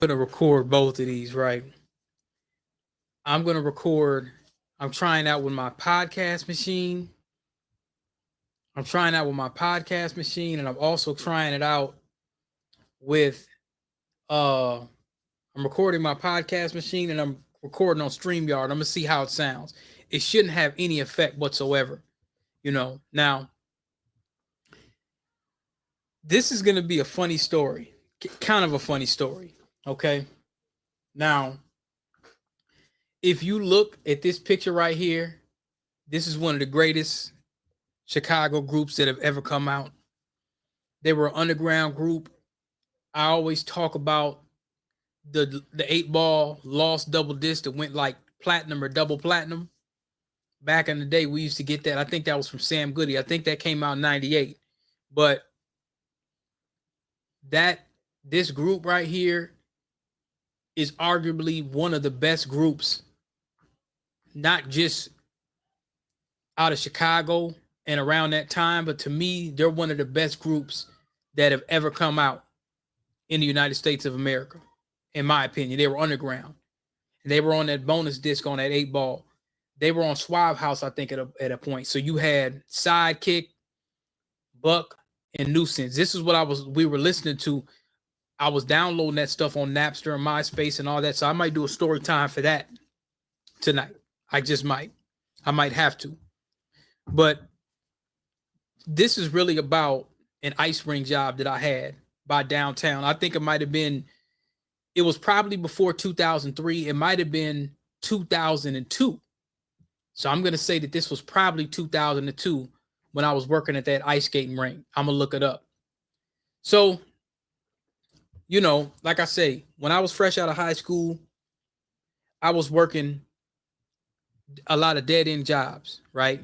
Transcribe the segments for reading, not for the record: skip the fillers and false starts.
gonna record both of these, right? I'm gonna record. I'm trying out with my podcast machine. I'm trying out with my podcast machine, and I'm also trying it out with uh I'm recording my podcast machine and I'm recording on StreamYard. I'm gonna see how it sounds. It shouldn't have any effect whatsoever, you know. Now, this is gonna be a funny story, kind of a funny story. Okay. Now, if you look at this picture right here, this is one of the greatest Chicago groups that have ever come out. They were an underground group. I always talk about the 8 ball lost double disc that went like platinum or double platinum. Back in the day, we used to get that. I think that was from Sam Goody. I think that came out in '98. But that this group right here is arguably one of the best groups, not just out of Chicago and around that time, but to me, they're one of the best groups that have ever come out in the United States of America. In my opinion, they were underground. And they were on that bonus disc on that 8 ball. They were on Suave House, I think, at a point. So you had Sidekick, Buck, and Nuisance. This is what we were listening to. I was downloading that stuff on Napster and MySpace and all that. So I might do a story time for that tonight. I just might. I might have to. But this is really about an ice ring job that I had by downtown. I think it was probably before 2003. It might have been 2002. So I'm going to say that this was probably 2002 when I was working at that ice skating rink. I'm going to look it up. So, like I say, when I was fresh out of high school, I was working a lot of dead end jobs, right?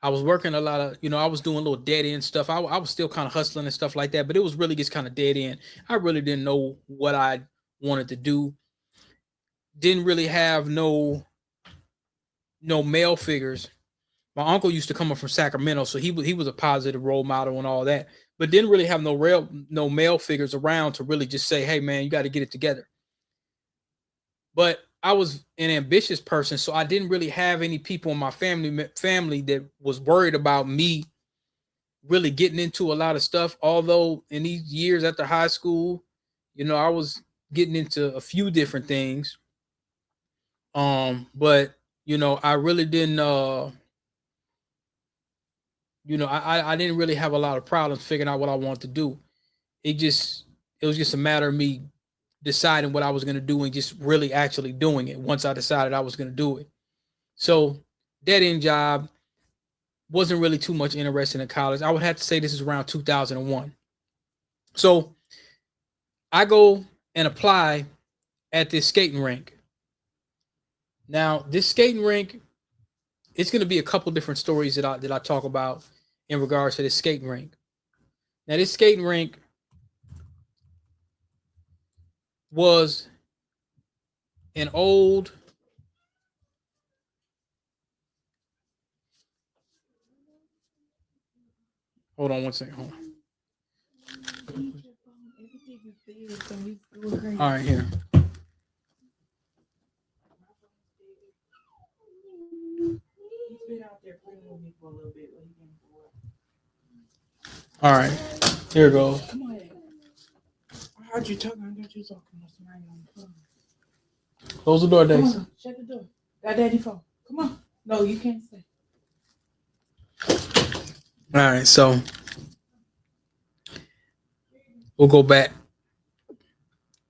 I was working a lot of, I was doing little dead end stuff. I was still kind of hustling and stuff like that, but it was really just kind of dead end. I really didn't know what I wanted to do. Didn't really have no male figures. My uncle used to come up from Sacramento, so he was a positive role model and all that, but didn't really have no male figures around to really just say, "Hey, man, you got to get it together." But I was an ambitious person, so I didn't really have any people in my family that was worried about me really getting into a lot of stuff. Although in these years after high school, I was getting into a few different things. But I really didn't I didn't really have a lot of problems figuring out what I wanted to do. It was just a matter of me deciding what I was going to do and just really actually doing it once I decided I was going to do it. So dead end job, wasn't really too much interested in college. I would have to say this is around 2001. So I go and apply at this skating rink. Now, this skating rink, it's going to be a couple different stories that I talk about in regards to this skating rink. Now, this skating rink was an old hold on one second. Hold on. All right, here. All right, here it goes. I heard you talking. I thought you talking to somebody on the phone. Close the door, Daisy. Shut the door. Got daddy phone. Come on. No, you can't stay. All right, so we'll go back.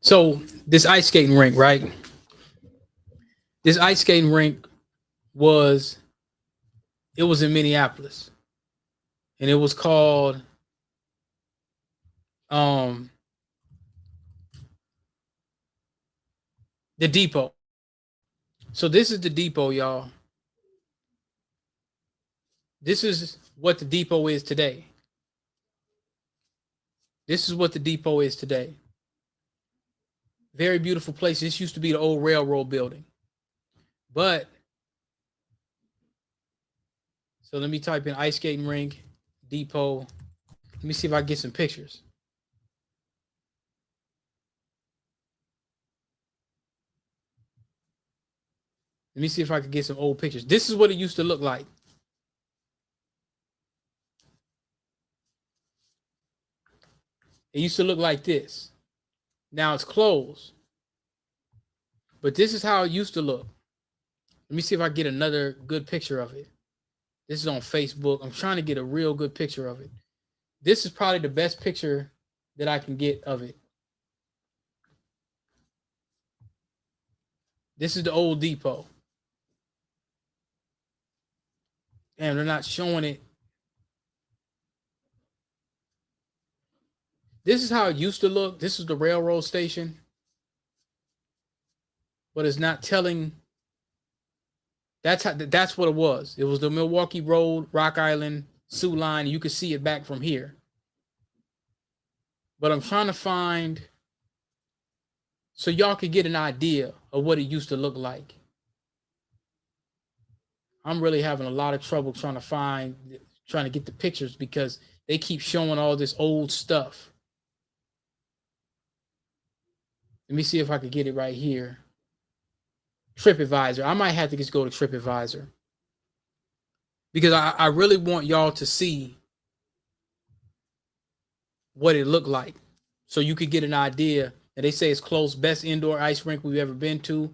So this ice skating rink, right? This ice skating rink was in Minneapolis, and it was called um the Depot. So this is the Depot, y'all. This is what the Depot is today. This is what the Depot is today. Very beautiful place. This used to be the old railroad building. But so let me type in ice skating rink, Depot. Let me see if I can get some pictures. Let me see if I can get some old pictures. This is what it used to look like. It used to look like this. Now it's closed. But this is how it used to look. Let me see if I get another good picture of it. This is on Facebook. I'm trying to get a real good picture of it. This is probably the best picture that I can get of it. This is the old depot. And they're not showing it. This is how it used to look. This is the railroad station. But it's not telling. That's what it was. It was the Milwaukee Road, Rock Island, Sioux line. You could see it back from here. But I'm trying to find so y'all could get an idea of what it used to look like. I'm really having a lot of trouble trying to get the pictures because they keep showing all this old stuff. Let me see if I could get it right here. TripAdvisor. I might have to just go to TripAdvisor because I really want y'all to see what it looked like so you could get an idea. And they say it's close, best indoor ice rink we've ever been to.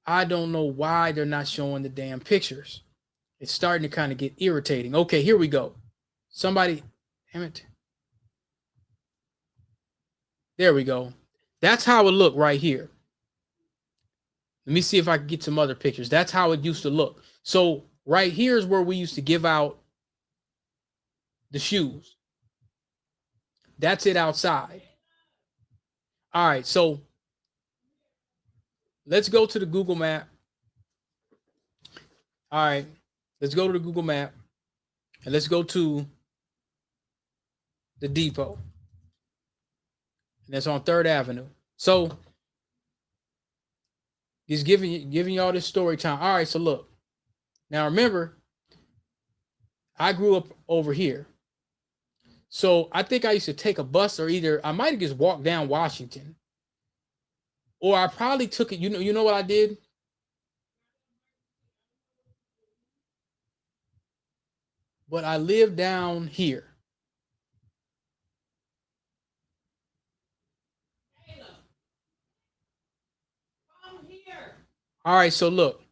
I don't know why they're not showing the damn pictures. It's starting to kind of get irritating. Okay, here we go. Somebody, damn it. There we go. That's how it looked right here. Let me see if I can get some other pictures. That's how it used to look. So right here is where we used to give out the shoes. That's it outside. All right, so let's go to the Google map. All right, let's go to the Google map and let's go to the depot. And that's on 3rd Avenue. So he's giving y'all this story time. All right, so look. Now remember, I grew up over here. So I think I used to take a bus or either I might have just walked down Washington. Or I probably took it. You know what I did? But I lived down here. All right, so look.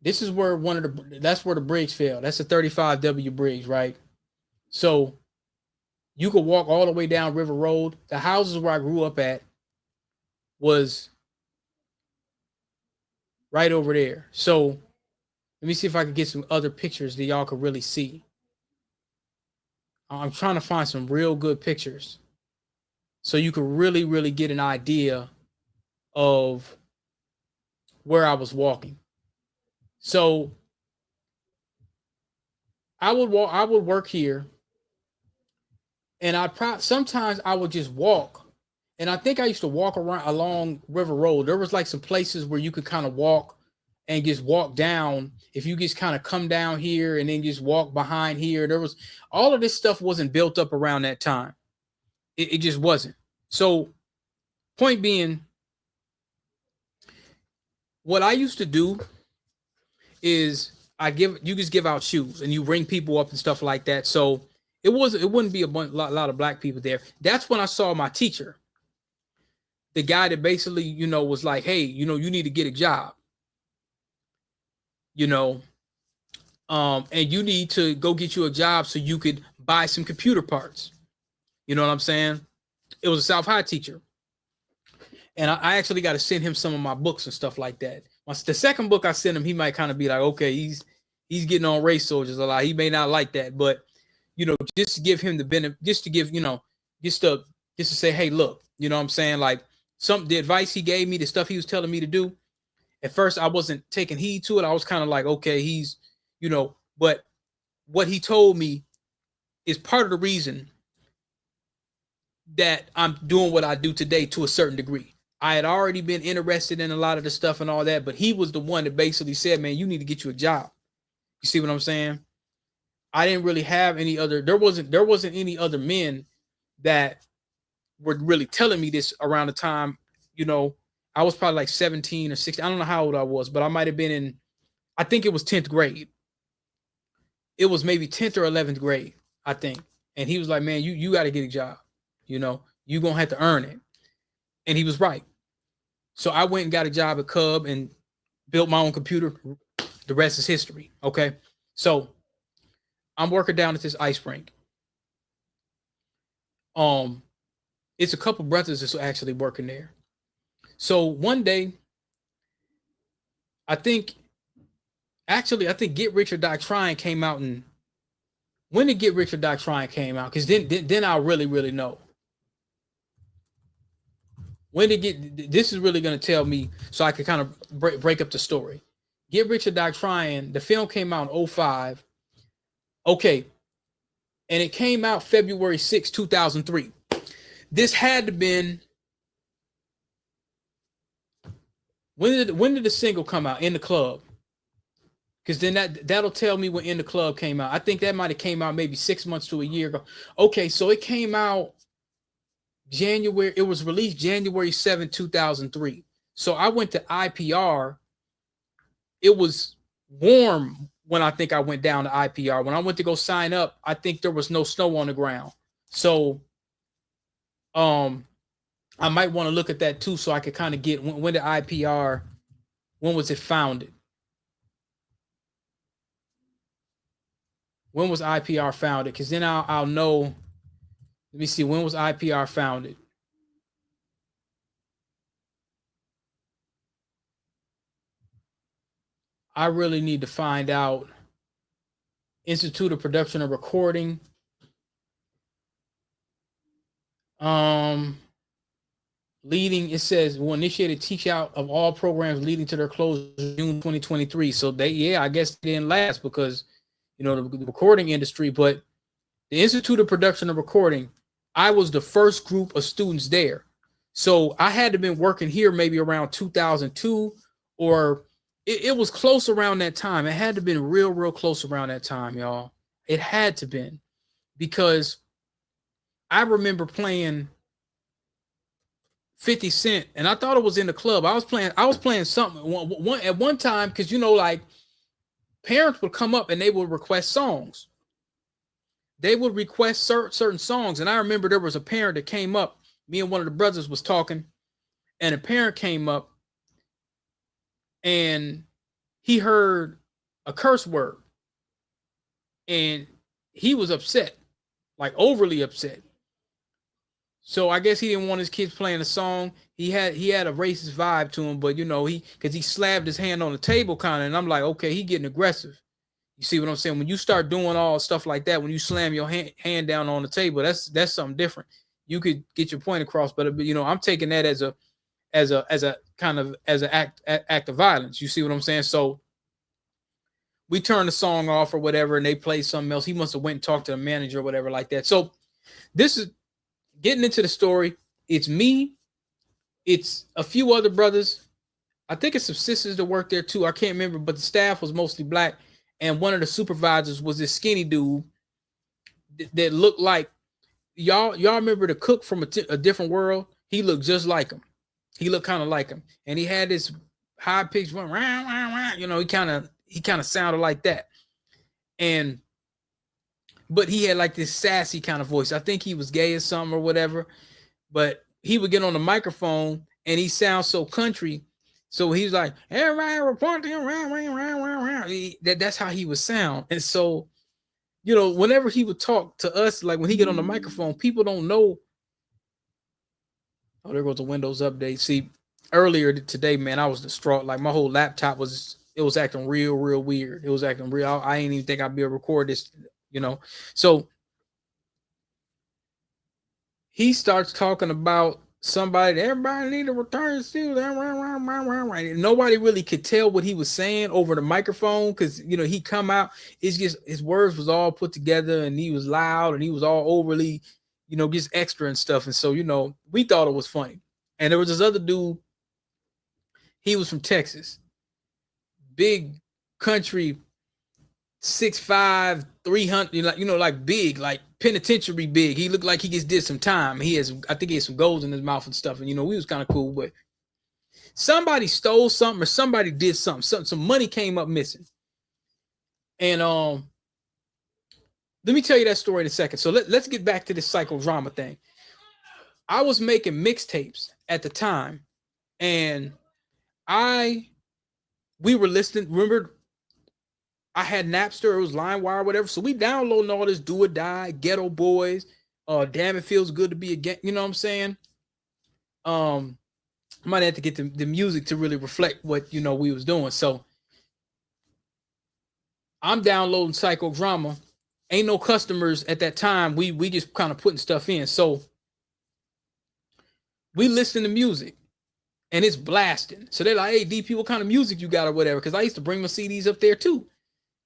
This is where that's where the bridge fell. That's the 35W bridge, right? So you could walk all the way down River Road. The houses where I grew up at was right over there. So let me see if I can get some other pictures that y'all could really see. I'm trying to find some real good pictures so you could really, really get an idea of where I was walking. So I would work here, and sometimes I would just walk. And I think I used to walk along River Road. There was like some places where you could kind of walk and just walk down. If you just kind of come down here and then just walk behind here, there was all of this stuff wasn't built up around that time. It just wasn't. So, point being, what I used to do is you just give out shoes and you ring people up and stuff like that. So it wouldn't be a lot of black people there. That's when I saw my teacher, the guy that basically was like, hey, you need to get a job, and you need to go get you a job so you could buy some computer parts. You know what I'm saying? It was a South High teacher. And I actually got to send him some of my books and stuff like that. The second book I sent him, he might kind of be like, okay, he's getting on race soldiers a lot. He may not like that, but just to give him the benefit, just to give, just to say, hey, look, you know what I'm saying? Like the advice he gave me, the stuff he was telling me to do. At first, I wasn't taking heed to it. I was kind of like, okay, he's, but what he told me is part of the reason that I'm doing what I do today to a certain degree. I had already been interested in a lot of the stuff and all that, but he was the one that basically said, man, you need to get you a job. You see what I'm saying? I didn't really have any other, there wasn't any other men that were really telling me this around the time, I was probably like 17 or 16. I don't know how old I was, but I might have been in, I think it was 10th grade. It was maybe 10th or 11th grade, I think. And he was like, man, you got to get a job. You know, you going to have to earn it. And he was right. So I went and got a job at Cub and built my own computer. The rest is history. Okay. So I'm working down at this ice rink. It's a couple brothers that's actually working there. So one day, I think Get Rich or Die Trying came out. And when did Get Rich or Die Trying came out? Because then I'll really know. When did this is really going to tell me so I can kind of break up the story. Get Rich or Die Trying, the film came out in 2005. Okay. And it came out February 6, 2003. This had to been, when did the single come out? In the Club? Because then that'll tell me when In the Club came out. I think that might have came out maybe 6 months to a year ago. Okay, so it came out January. It was released January 7, 2003. So I went to IPR. It was warm when I think I went down to IPR. When I went to go sign up, I think there was no snow on the ground. So I might want to look at that too, so I could kind of get when the IPR, when was it founded? When was IPR founded? Because then I'll know. Let me see. When was IPR founded? I really need to find out. Institute of Production and Recording. Leading, it says, will initiate a teach out of all programs leading to their close June 2023. So I guess they didn't last because, you know, the recording industry, but the Institute of Production and Recording, I was the first group of students there. So I had to been working here maybe around 2002, or it was close around that time. It had to been real close around that time, y'all. It had to been, because I remember playing 50 Cent, and I thought it was In the Club. I was playing something at one time, because, you know, like, parents would come up and they would request songs. They would request certain songs. And I remember there was a parent that came up. Me and one of the brothers was talking, and a parent came up and he heard a curse word, and he was upset, like overly upset. So I guess he didn't want his kids playing a song. He had a racist vibe to him, but, you know, because he slapped his hand on the table kind of, and I'm like, okay, he getting aggressive. You see what I'm saying? When you start doing all stuff like that, when you slam your hand down on the table, that's something different. You could get your point across, but you know, I'm taking that as a kind of as an act of violence. You see what I'm saying? So we turned the song off or whatever, and they played something else. He must have went and talked to the manager or whatever like that. So this is getting into the story. It's me. It's a few other brothers. I think it's some sisters that work there too. I can't remember, but the staff was mostly black. And one of the supervisors was this skinny dude that looked like, y'all remember the cook from a different world? He looked just like him. He looked kind of like him. And he had this high pitched one, you know, he kind of sounded like that. But he had like this sassy kind of voice. I think he was gay or something or whatever. But he would get on the microphone and he sounds so country. So he's like, everybody report that's how he would sound. And so, you know, whenever he would talk to us, like when he get on the microphone, people don't know. Oh, there goes the Windows update. See, earlier today, man, I was distraught. Like my whole laptop was acting real weird. It was acting real. I ain't even think I'd be able to record this, you know. So he starts talking about somebody, everybody need to return to that. Nobody really could tell what he was saying over the microphone, because, you know, he come out, it's just his words was all put together and he was loud and he was all overly, you know, just extra and stuff. And so, you know, we thought it was funny. And there was this other dude, he was from Texas, big country, 6'5", 300, like, you know, like big, like penitentiary big. He looked like he just did some time. I think he had some goals in his mouth and stuff. And, you know, we was kind of cool, but Somebody stole something or somebody did something. Some money came up missing. And let me tell you that story in a second. So let's get back to this psychodrama thing. I was making mixtapes at the time, and we were listening. Remember, I had Napster, it was LimeWire, whatever. So we downloading all this Do or Die, Ghetto Boys, Damn It Feels Good to Be Again. You know what I'm saying? I might have to get the music to really reflect what we was doing. So I'm downloading Psychodrama. Ain't no customers at that time. We just kind of putting stuff in. So we listen to music and it's blasting. So they're like, hey, DP, what kind of music you got or whatever? Because I used to bring my CDs up there too.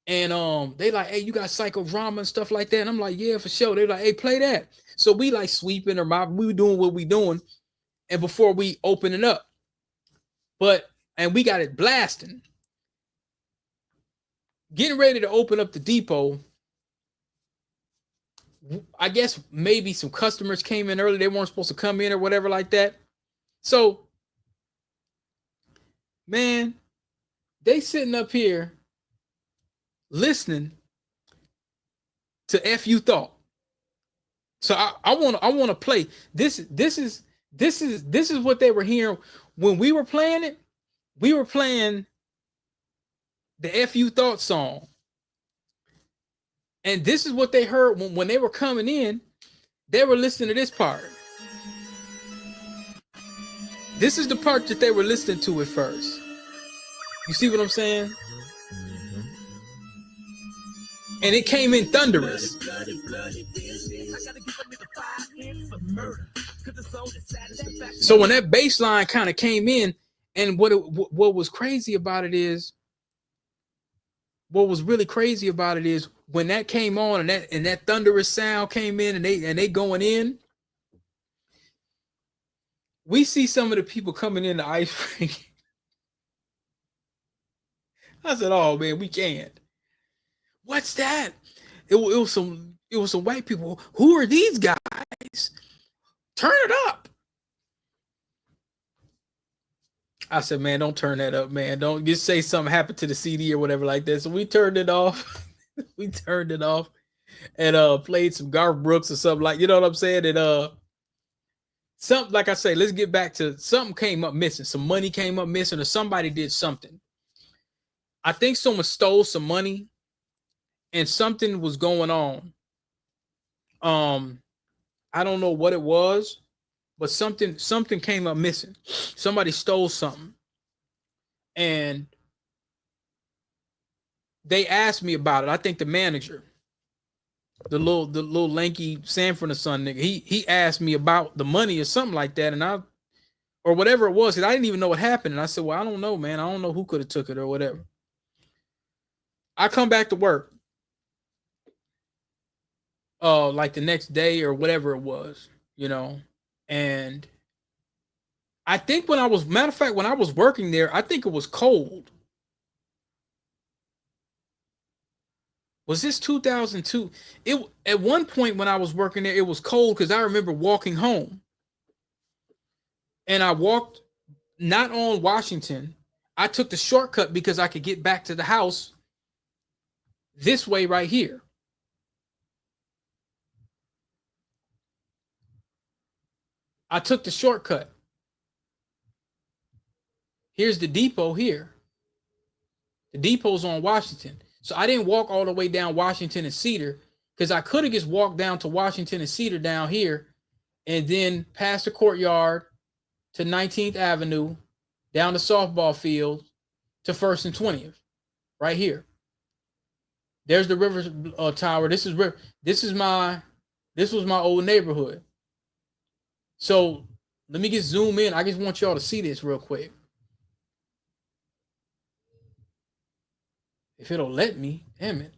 And they like, hey, you got Psychodrama and stuff like that. And I'm like, yeah, for sure. They're like, hey, play that. So we like sweeping or we doing what we doing. And before we open it up. And we got it blasting. Getting ready to open up the depot. I guess maybe some customers came in early. They weren't supposed to come in or whatever like that. So, man, they sitting up here listening to F You Thought. So I want to play this. This is what they were hearing when we were playing it. We were playing the F You Thought song. And this is what they heard when they were coming in. They were listening to this part. This is the part that they were listening to at first. You see what I'm saying? And it came in thunderous. So when that bass line kind of came in, and what was crazy about it is, what was really crazy about it is when that came on and that thunderous sound came in and they going in, we see some of the people coming in the ice rink. I said, "Oh man, we can't." What's that? It was some white people. Who are these guys? Turn it up. I said, man, don't turn that up, man. Don't just say something happened to the CD or whatever like that. So we turned it off. We turned it off and played some Garth Brooks or something like, you know what I'm saying? And something, like I say, let's get back to something came up missing. Some money came up missing or somebody did something. I think someone stole some money and something was going on. I don't know what it was, but something came up missing. Somebody stole something. And they asked me about it. I think the manager, the little lanky Sanford and Son nigga, he asked me about the money or something like that, and or whatever it was, I didn't even know what happened. And I said, well, I don't know, man. I don't know who could have took it or whatever. I come back to work, like the next day or whatever it was, and I think when I was working there, I think it was cold. Was this 2002? It at one point when I was working there, it was cold because I remember walking home. And I walked not on Washington. I took the shortcut because I could get back to the house this way right here. I took the shortcut. Here's the depot here. The depot's on Washington. So I didn't walk all the way down Washington and Cedar because I could have just walked down to Washington and Cedar down here and then past the courtyard to 19th Avenue, down the softball field to 1st and 20th, right here. There's the river tower. This was my old neighborhood. So let me just zoom in. I just want y'all to see this real quick. If it'll let me, damn it.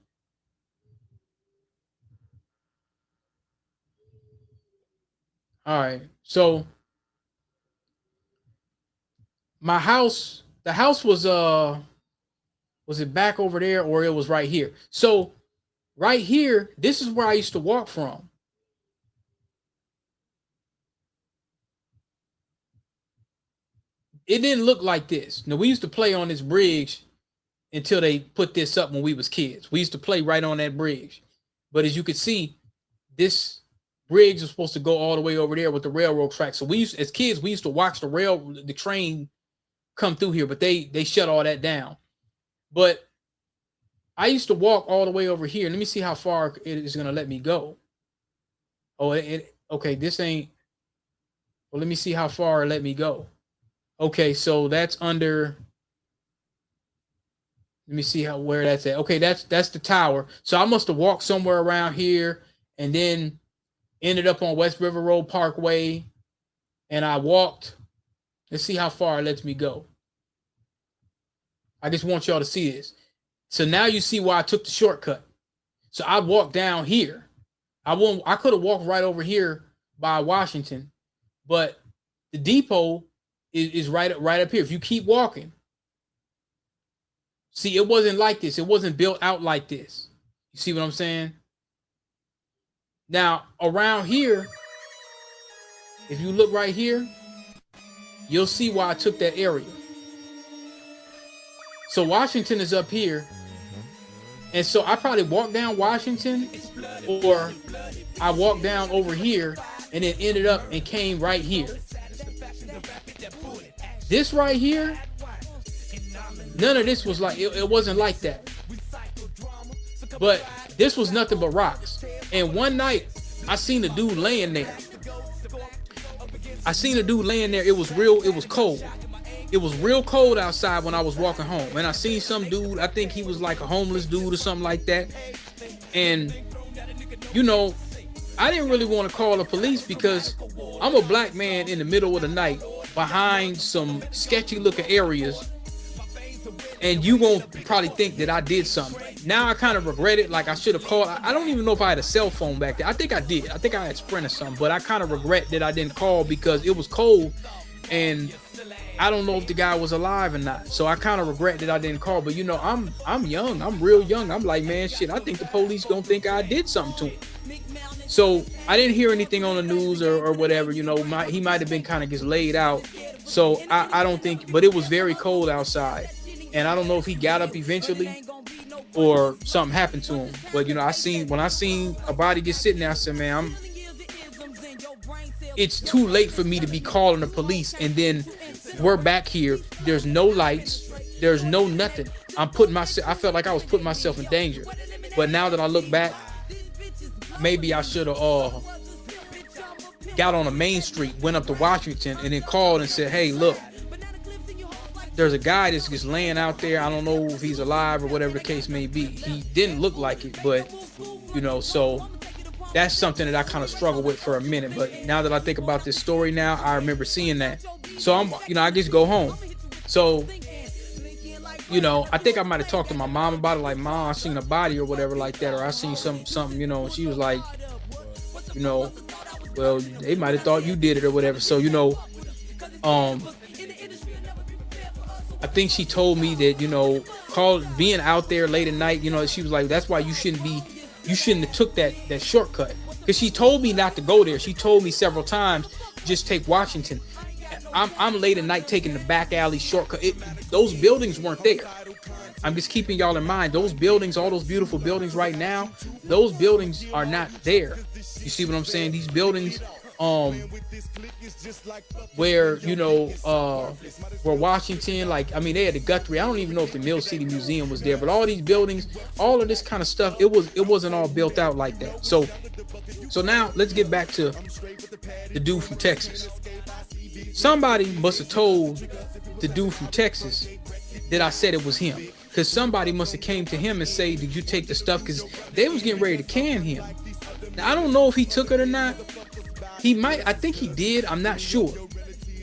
All right. So my house, the house was it back over there or it was right here? So right here, this is where I used to walk from. it didn't look like this. Now, we used to play on this bridge until they put this up when we was kids. We used to play right on that bridge. But as you can see, this bridge is supposed to go all the way over there with the railroad track. So we used, as kids, we used to watch the train come through here, but they shut all that down. But I used to walk all the way over here. Let me see how far it is going to let me go. Oh, okay, this ain't. Well, let me see how far it let me go. Okay, so that's under. Let me see where that's at. Okay, that's the tower. So I must have walked somewhere around here and then ended up on West River Road Parkway. And I walked. Let's see how far it lets me go. I just want y'all to see this. So now you see why I took the shortcut. So I walked down here. I could have walked right over here by Washington, but the depot is right up here. If you keep walking, see, it wasn't like this. It wasn't built out like this. You see what I'm saying? Now, around here, if you look right here, you'll see why I took that area. So Washington is up here. And so I probably walked down Washington, or I walked down over here and then ended up and came right here. This right here, none of this was like, it wasn't like that. But this was nothing but rocks. And one night, I seen a dude laying there. It was cold. It was real cold outside when I was walking home. And I seen some dude, I think he was like a homeless dude or something like that. And, you know, I didn't really want to call the police because I'm a black man in the middle of the night behind some sketchy looking areas. And you won't probably think that I did something. Now I kind of regret it. Like I should have called. I don't even know if I had a cell phone back then. I think I did. I think I had Sprint or something. But I kind of regret that I didn't call because it was cold. And I don't know if the guy was alive or not. So I kind of regret that I didn't call. But, you know, I'm young. I'm real young. I'm like, man, shit, I think the police gonna think I did something to him. So I didn't hear anything on the news or whatever. You know, he might have been kind of just laid out. So I don't think, but it was very cold outside. And I don't know if he got up eventually or something happened to him. But, you know, when I seen a body get sitting there, I said, man, it's too late for me to be calling the police. And then we're back here. There's no lights. There's no nothing. I felt like I was putting myself in danger. But now that I look back, maybe I should have got on a main street, went up to Washington, and then called and said, hey, look, there's a guy that's just laying out there. I don't know if he's alive or whatever the case may be. He didn't look like it, but, you know, so that's something that I kind of struggled with for a minute. But now that I think about this story now, I remember seeing that. So I just go home. So, you know, I think I might have talked to my mom about it. Like, Mom, I seen a body or whatever like that. Or I seen something, you know, and she was like, you know, well, they might have thought you did it or whatever. So, you know, I think she told me that, you know, being out there late at night, you know, she was like, that's why you shouldn't have took that shortcut. Because she told me not to go there. She told me several times, just take Washington. I'm late at night taking the back alley shortcut. Those buildings weren't there. I'm just keeping y'all in mind. Those buildings, all those beautiful buildings right now, those buildings are not there. You see what I'm saying? These buildings, where, you know, where Washington, like, I mean, they had the Guthrie. I don't even know if the Mill City Museum was there, but all these buildings, all of this kind of stuff, it wasn't all built out like that. So now let's get back to the dude from Texas. Somebody must have told the dude from Texas that I said it was him, because somebody must have came to him and say, did you take the stuff? Because they was getting ready to can him. Now, I don't know if he took it or not. He might. I think he did. I'm not sure.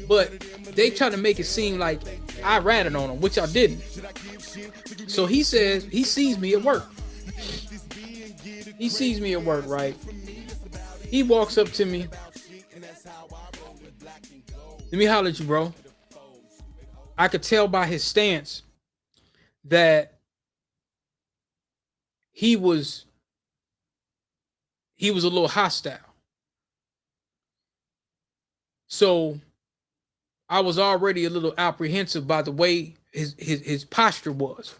But they try to make it seem like I ratted on him, which I didn't. So he says he sees me at work. He sees me at work, right? He walks up to me. Let me holler at you, bro. I could tell by his stance that he was a little hostile. So I was already a little apprehensive by the way his posture was,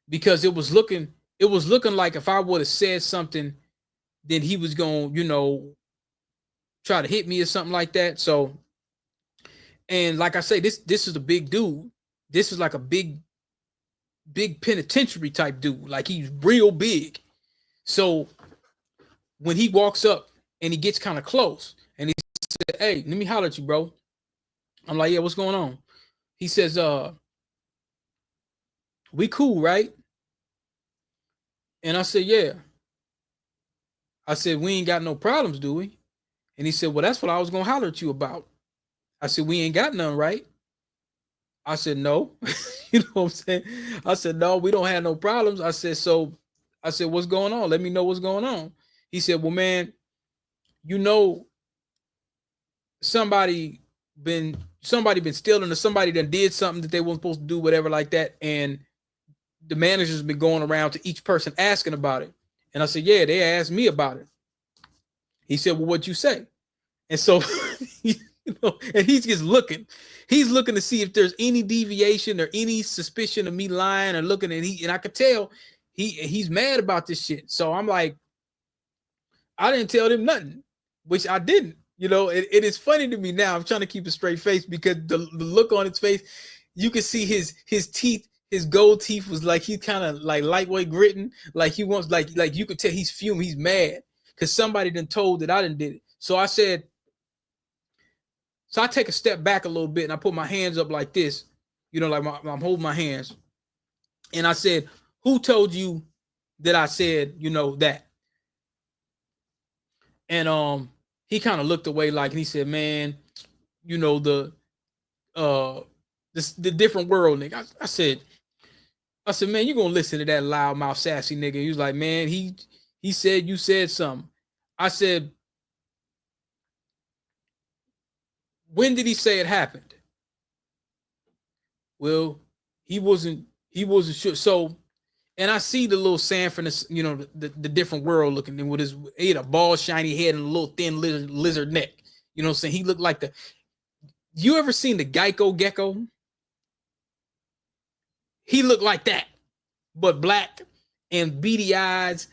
because it was looking like if I would have said something, then he was going, try to hit me or something like that. So, and like I say, this is a big dude. This is like a big penitentiary type dude. Like he's real big. So when he walks up and he gets kind of close and he said, "Hey, let me holler at you, bro." I'm like, "Yeah, what's going on?" He says, "We cool, right?" And I said, "Yeah." I said, "We ain't got no problems, do we?" And he said, "Well, that's what I was gonna holler at you about." I said, "We ain't got none, right?" I said, "No." You know what I'm saying? I said, "No, we don't have no problems." I said, I said, "What's going on? Let me know what's going on." He said, "Well, man, you know, somebody somebody been stealing, or somebody that did something that they weren't supposed to do, whatever like that, and the manager's been going around to each person asking about it." And I said, "Yeah, they asked me about it." He said, "Well, what'd you say?" And so, and he's just looking. He's looking to see if there's any deviation or any suspicion of me lying or looking. And I could tell he's mad about this shit. So I'm like, I didn't tell him nothing, which I didn't. It is funny to me now. I'm trying to keep a straight face because the look on his face, you can see his teeth, his gold teeth was like he kind of like lightweight gritting, like he wants like you could tell he's fuming, he's mad because somebody done told that I didn't did it. So I said, so I take a step back a little bit and I put my hands up like this, like I'm holding my hands, and I said, "Who told you that I said, that?" And he kind of looked away, like, and he said, "Man, the uh the different world nigga." I said, "Man, you gonna listen to that loudmouth sassy nigga?" He was like, "Man, he said you said something." I said, "When did he say it happened?" Well, he wasn't sure. So, and I see the little San Francisco, the different world looking, and with he had a bald shiny head and a little thin lizard neck. You know what I'm saying? He looked like you ever seen the Geico gecko? He looked like that, but black and beady eyes.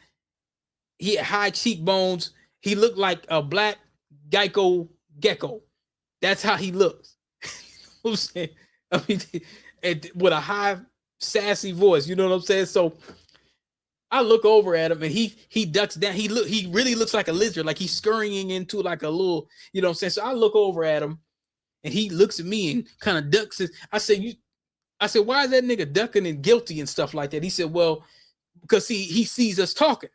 He had high cheekbones. He looked like a black Geico gecko. That's how he looks. I'm saying, I mean, with a high, sassy voice. You know what I'm saying? So I look over at him and he ducks down. He really looks like a lizard, like he's scurrying into like a little, you know what I'm saying? So I look over at him and he looks at me and kind of ducks his. I said, "Why is that nigga ducking and guilty and stuff like that?" He said, "Well, because he sees us talking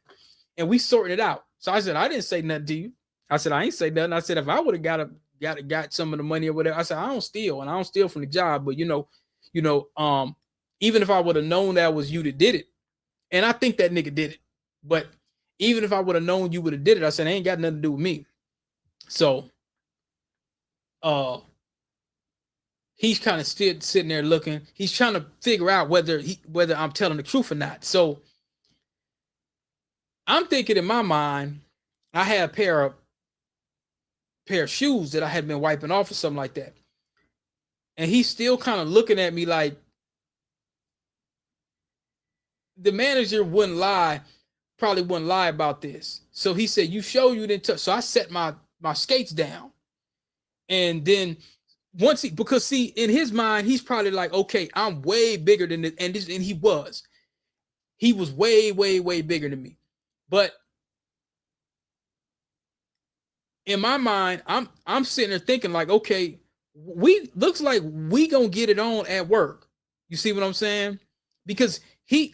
and we sorting it out." So I said, "I didn't say nothing to you." I said, "I ain't say nothing." I said, "If I would have got some of the money or whatever," I said, "I don't steal and I don't steal from the job, but even if I would have known that was you that did it, and I think that nigga did it, but even if I would have known you would have did it," I said, "It ain't got nothing to do with me." So uh he's kind of still sitting there looking. He's trying to figure out whether I'm telling the truth or not. So I'm thinking in my mind, I had a pair of shoes that I had been wiping off or something like that. And he's still kind of looking at me like the manager probably wouldn't lie about this. So he said, "You show you didn't touch." So I set my skates down. And then because see, in his mind, he's probably like, "Okay, I'm way bigger than this." And he was. He was way, way, way bigger than me. But in my mind, I'm sitting there thinking like, okay, we looks like we gonna get it on at work. You see what I'm saying? Because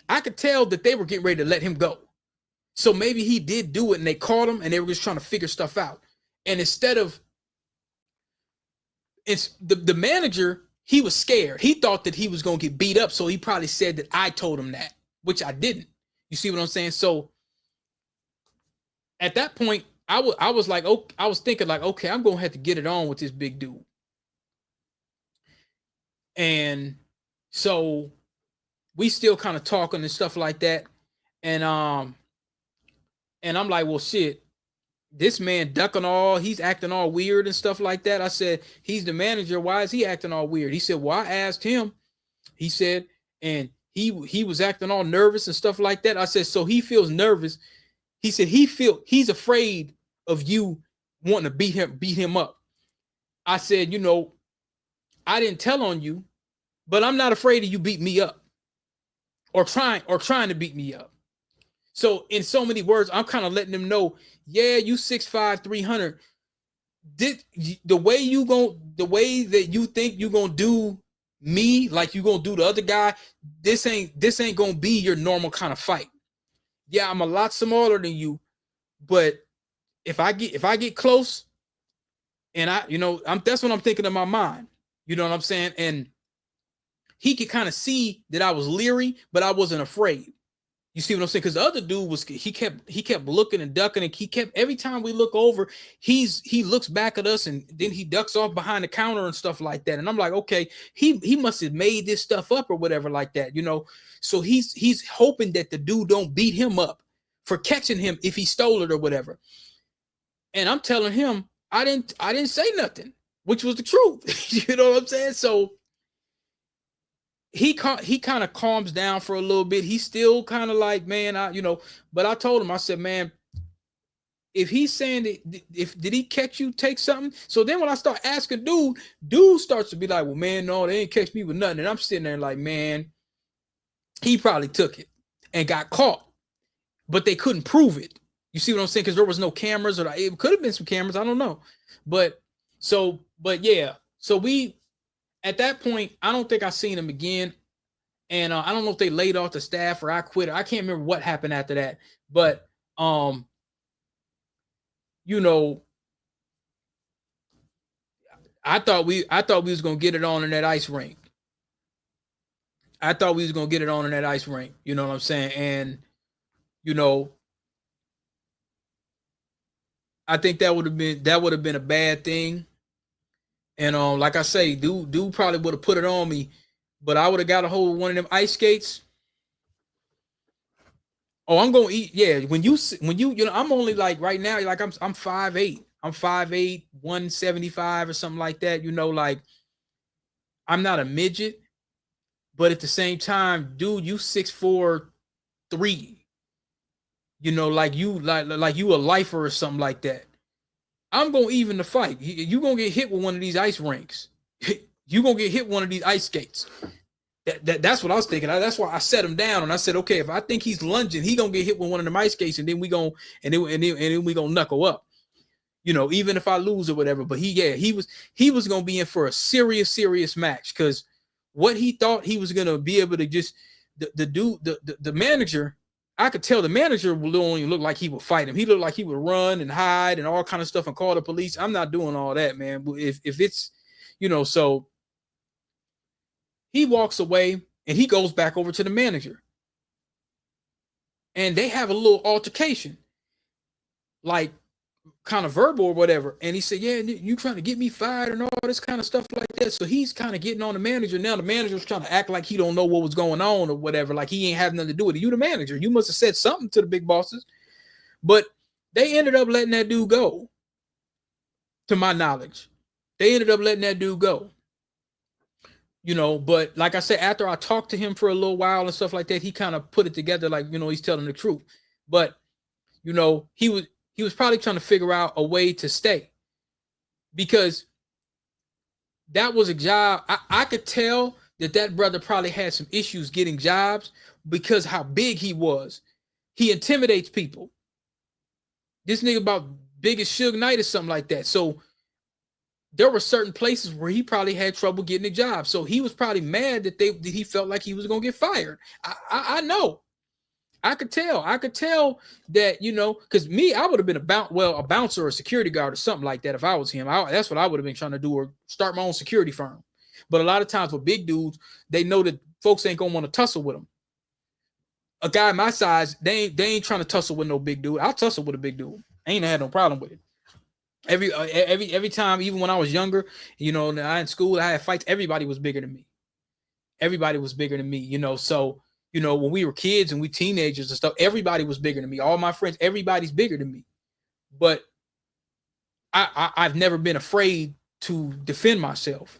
I could tell that they were getting ready to let him go. So maybe he did do it and they caught him and they were just trying to figure stuff out. And instead of it's the manager, he was scared. He thought that he was gonna get beat up, so he probably said that I told him that, which I didn't. You see what I'm saying? So at that point, I was like, oh, I was thinking like, okay, I'm gonna have to get it on with this big dude. And so we still kind of talking and stuff like that. And I'm like, well, shit, this man ducking all, he's acting all weird and stuff like that. I said, he's the manager. Why is he acting all weird? He said, well, I asked him. He said, and he was acting all nervous and stuff like that. I said, so he feels nervous. He said he's afraid of you wanting to beat him up. I said, you know, I didn't tell on you, but I'm not afraid of you beat me up or trying to beat me up. So in so many words, I'm kind of letting them know, yeah, you 6'5", 300. The way that you think you gonna do me, like you gonna do the other guy, this ain't gonna be your normal kind of fight. Yeah, I'm a lot smaller than you, but if I get close, and that's what I'm thinking in my mind. You know what I'm saying? And he could kind of see that I was leery, but I wasn't afraid. You see what I'm saying? Because the other dude he kept looking and ducking, and he kept, every time we look over, he looks back at us, and then he ducks off behind the counter and stuff like that. And I'm like, okay, he must have made this stuff up or whatever like that, you know. So he's hoping that the dude don't beat him up for catching him if he stole it or whatever. And I'm telling him I didn't say nothing, which was the truth. You know what I'm saying? So he kind of calms down for a little bit. He's still kind of like, man, but I told him, I said, man, if he's saying that, did he catch you take something? So then when I start asking dude starts to be like, well, man, no, they didn't catch me with nothing. And I'm sitting there like, man, he probably took it and got caught, but they couldn't prove it. You see what I'm saying? Because there was no cameras, or it could have been some cameras. I don't know. But yeah. So at that point, I don't think I seen him again. And I don't know if they laid off the staff or I quit. I can't remember what happened after that. But, you know, I thought we was going to get it on in that ice rink. You know what I'm saying? And, you know, I think that would have been a bad thing. And like I say, dude probably would have put it on me, but I would have got a hold of one of them ice skates. Oh, I'm gonna eat. Yeah, when you I'm only like right now, like I'm 5'8". I'm 5'8", 175 or something like that. You know, like I'm not a midget, but at the same time, dude, you 6'4", 3. You know, like you you a lifer or something like that. I'm gonna even the fight. You gonna get hit with one of these ice rinks. You gonna get hit with one of these ice skates. That's what I was thinking. That's why I set him down and I said, okay, if I think he's lunging, he gonna get hit with one of the ice skates, and then we gonna knuckle up. You know, even if I lose or whatever. But he was gonna be in for a serious match, because what he thought he was gonna be able to just the manager. I could tell the manager would only look like he would fight him. He looked like he would run and hide and all kind of stuff and call the police. I'm not doing all that, man. If it's, you know, so he walks away and he goes back over to the manager. And they have a little altercation, like kind of verbal or whatever. And he said, yeah, you trying to get me fired and all this kind of stuff like that. So he's kind of getting on the manager. Now the manager's trying to act like he don't know what was going on or whatever. Like he ain't having nothing to do with it. You the manager. You must have said something to the big bosses. But they ended up letting that dude go. To my knowledge, they ended up letting that dude go. You know, but like I said, after I talked to him for a little while and stuff like that, he kind of put it together like, you know, he's telling the truth. But, you know, he was probably trying to figure out a way to stay, because that was a job. I could tell that brother probably had some issues getting jobs because how big he was. He intimidates people. This nigga about big as Suge Knight or something like that. So there were certain places where he probably had trouble getting a job. So he was probably mad that he felt like he was going to get fired. I know. I could tell that, you know, because me, I would have been a bouncer or a security guard or something like that if I was him. That's what I would have been trying to do, or start my own security firm. But a lot of times with big dudes, they know that folks ain't going to want to tussle with them. A guy my size, they ain't trying to tussle with no big dude. I'll tussle with a big dude. I ain't had no problem with it. Every time, even when I was younger, you know, in school, I had fights. Everybody was bigger than me. You know. So, you know, when we were kids and we teenagers and stuff, everybody was bigger than me. All my friends, everybody's bigger than me. But I've never been afraid to defend myself.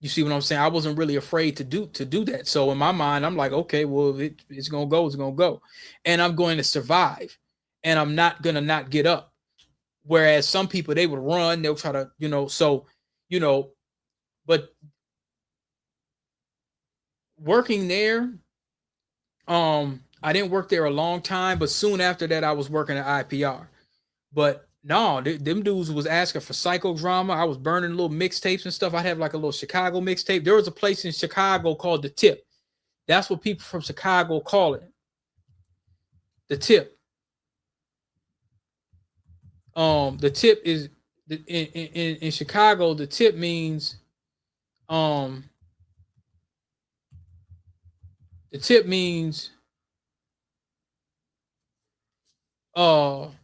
You see what I'm saying? I wasn't really afraid to do that. So in my mind, I'm like, okay, well, it's gonna go, it's gonna go, and I'm going to survive, and I'm not gonna not get up. Whereas some people, they would run, they'll try to, so, but working there, I didn't work there a long time, but soon after that, I was working at IPR. But no, them dudes was asking for Psychodrama. I was burning little mixtapes and stuff. I'd have like a little Chicago mixtape. There was a place in Chicago called The Tip. That's what people from Chicago call it. The Tip. The Tip is in Chicago. The Tip means the tip means and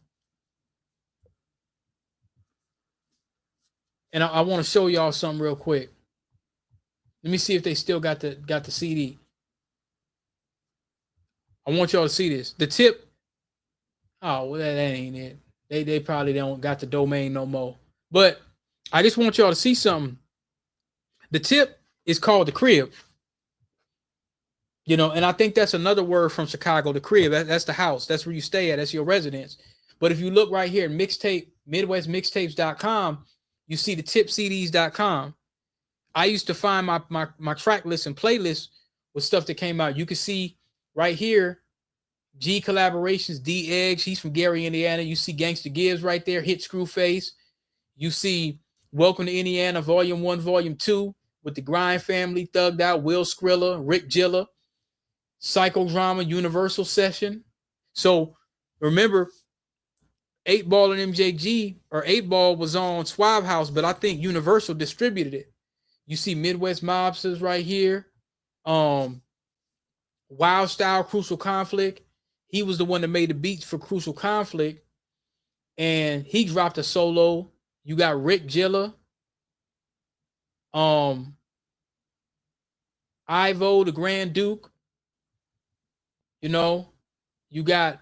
I want to show y'all something real quick. Let me see if they still got the CD. I want y'all to see this. The Tip. Oh, well, that ain't it. They probably don't got the domain no more. But I just want y'all to see something. The Tip is called the Crib. And I think that's another word from Chicago, the Crib. That's the house. That's where you stay at. That's your residence. But if you look right here, MidwestMixtapes.com, you see the tipcds.com. I used to find my track list and playlist with stuff that came out. You can see right here, G Collaborations, D Eggs. He's from Gary, Indiana. You see Gangsta Gibbs right there, Hit Screwface. You see Welcome to Indiana, Volume 1, Volume 2, with the Grind Family, Thugged Out, Will Skrilla, Rick Gilla, Psychodrama, Universal Session. So remember, 8 Ball and MJG, or 8 Ball was on Suave House, but I think Universal distributed it. You see Midwest Mobsters right here. Wild Style, Crucial Conflict. He was the one that made the beats for Crucial Conflict, and he dropped a solo. You got Rick Gilla, Ivo, the Grand Duke. You got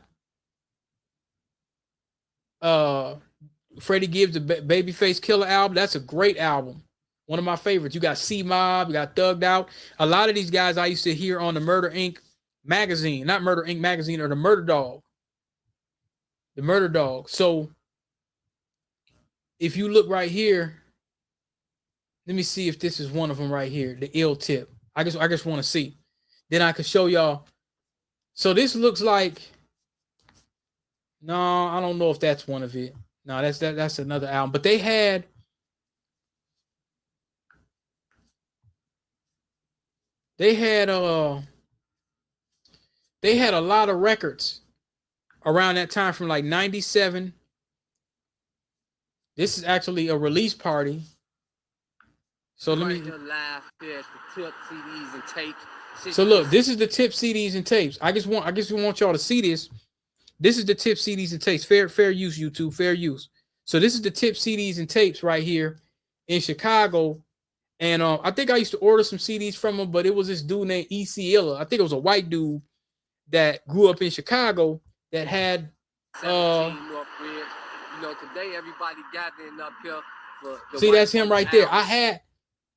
Freddie Gibbs, the Babyface Killer album. That's a great album. One of my favorites. You got C Mob, you got Thugged Out. A lot of these guys I used to hear on the Murder Inc. magazine, not Murder Inc. magazine, or the Murder Dog. The Murder Dog. So if you look right here, let me see if this is one of them right here, the Ill Tip. I just want to see. Then I could show y'all. So this looks like, no, I don't know if that's one of it. No, that's another album. But they had a lot of records around that time from like 97. This is actually a release party. So let me. So look, this is the Tip CDs and tapes. I just want y'all to see this. This is the Tip CDs and tapes. Fair use, YouTube. Fair use. So this is the Tip CDs and tapes right here in Chicago. And I think I used to order some CDs from him, but it was this dude named E.C. Illa. I think it was a white dude that grew up in Chicago that had. Today everybody gathering up here. See, that's him right there. I had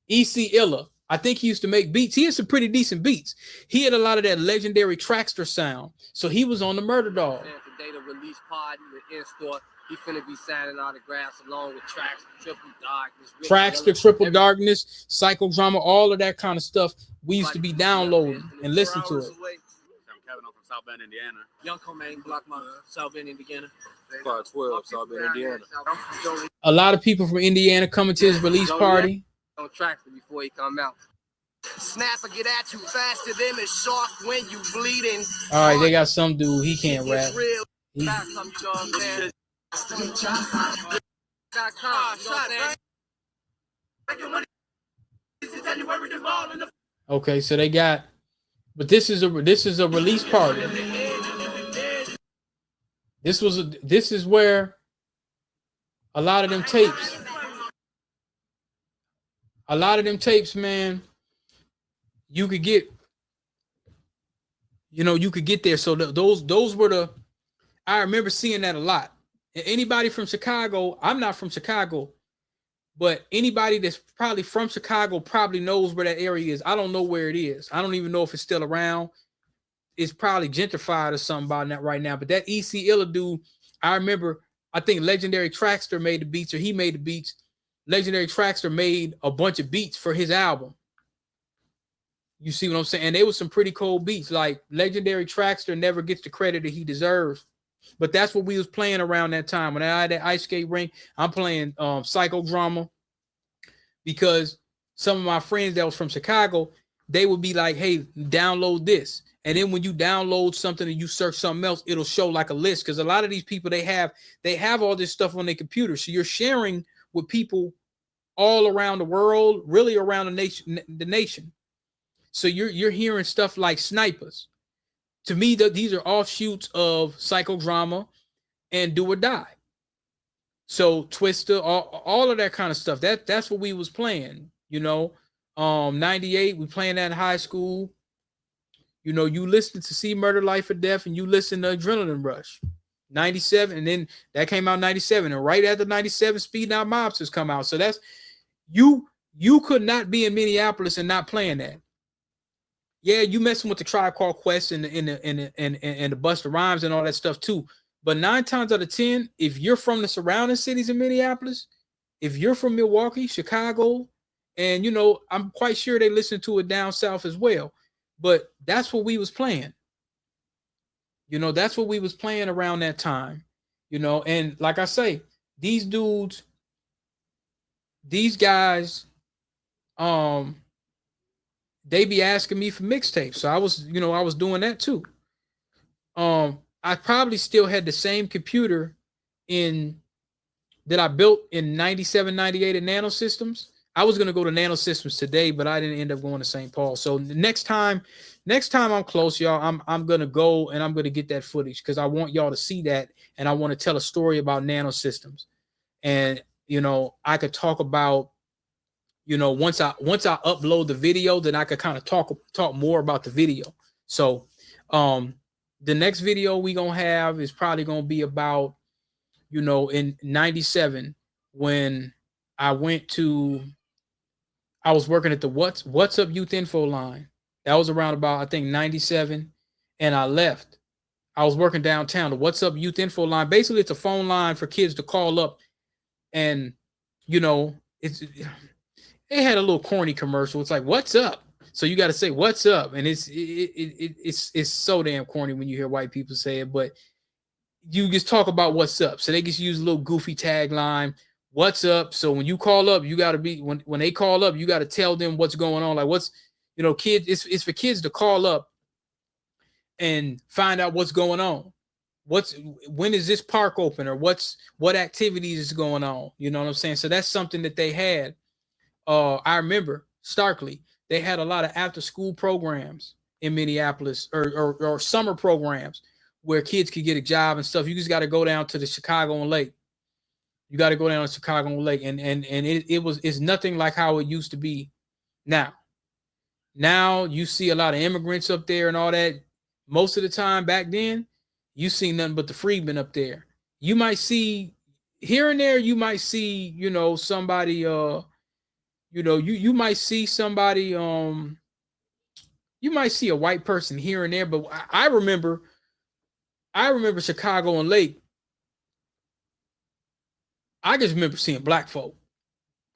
E.C. Illa. I think he used to make beats. He had some pretty decent beats. He had a lot of that legendary Trackster sound. So he was on the Murder Dog. Today the release party, the in-store. He finna be signing autographs along with Tracks, Triple Darkness. Trackster, Triple Darkness, Psychodrama, all of that kind of stuff. We used to be downloading and listen to it. I'm Kevin. I'm from South Bend, Indiana. Young Comaine, Block Mama, South Bend, Indiana. 512, South Bend, Indiana. A lot of people from Indiana coming to his release party. On Trackster before he come out. Snapper get at you faster than a shark when you bleeding. All right, they got some dude. He can't rap. Okay, so they got, but this is a release party. This is where a lot of them tapes, man, you could get, you could get there. So those were I remember seeing that a lot. And anybody from Chicago, I'm not from Chicago, but anybody that's probably from Chicago probably knows where that area is. I don't know where it is. I don't even know if it's still around. It's probably gentrified or something about that right now. But that EC Illa dude, I remember, I think Legendary Traxter made the beats, or he made the beats. Legendary Traxter made a bunch of beats for his album. You see what I'm saying? And they were some pretty cool beats. Like Legendary Traxter never gets the credit that he deserves. But that's what we was playing around that time. When I had that ice skate rink, I'm playing Psychodrama, because some of my friends that was from Chicago, they would be like, hey, download this. And then when you download something and you search something else, it'll show like a list. Because a lot of these people, they have all this stuff on their computer. So you're sharing with people all around the world, really around the nation. So you're hearing stuff like Snipers. To me, these are offshoots of Psychodrama and Do or Die. So Twister, all of that kind of stuff. That's what we was playing. 98, we playing that in high school. You listen to See Murder, Life or Death, and you listen to Adrenaline Rush. 97, and then that came out in 97. And right after 97, Speed Out Mobsters come out. So that's you could not be in Minneapolis and not playing that. Yeah, you messing with the Tribe Called Quest and the Busta Rhymes and all that stuff too. But 9 times out of 10, if you're from the surrounding cities in Minneapolis, if you're from Milwaukee, Chicago, and I'm quite sure they listen to it down south as well. But that's what we was playing. That's what we was playing around that time. And like I say, these dudes, these guys, they be asking me for mixtapes. So I was doing that too. I probably still had the same computer that I built in 97, 98 at Nano Systems. I was going to go to Nano Systems today, but I didn't end up going to St. Paul. So next time I'm close, y'all, I'm going to go and I'm going to get that footage, because I want y'all to see that. And I want to tell a story about Nano Systems. And, I could talk about, once I upload the video, then I could kind of talk more about the video. So, the next video we going to have is probably going to be about, in 97, when I was working at the What's Up Youth Info line. That was around about, I think, 97. And I left. I was working downtown. The What's Up Youth Info line. Basically, it's a phone line for kids to call up. And, it had a little corny commercial. It's like, what's up? So you got to say, what's up? And it's so damn corny when you hear white people say it. But you just talk about what's up. So they just use a little goofy tagline. What's up? So when you call up, you got to be, when they call up, you got to tell them what's going on. Like kids, it's for kids to call up and find out what's going on. When is this park open, or what activities is going on? You know what I'm saying? So that's something that they had. I remember starkly, they had a lot of after school programs in Minneapolis, or summer programs where kids could get a job and stuff. You just got to go down to the Chicago and Lake. You got to go down to Chicago and Lake, and it's nothing like how it used to be now. Now you see a lot of immigrants up there and all that. Most of the time back then, you see nothing but the freedmen up there. You might see here and there, you might see, somebody, you might see somebody, you might see a white person here and there. But I remember Chicago and Lake. I just remember seeing black folk.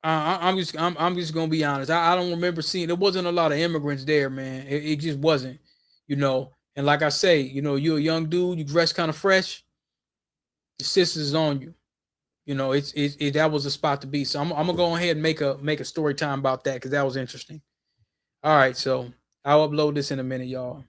I'm just gonna be honest. I don't remember seeing. There wasn't a lot of immigrants there, man. It just wasn't, And like I say, you're a young dude. You dress kind of fresh. The sisters is on you. That was a spot to be. So I'm gonna go ahead and make a story time about that, because that was interesting. All right, so I'll upload this in a minute, y'all.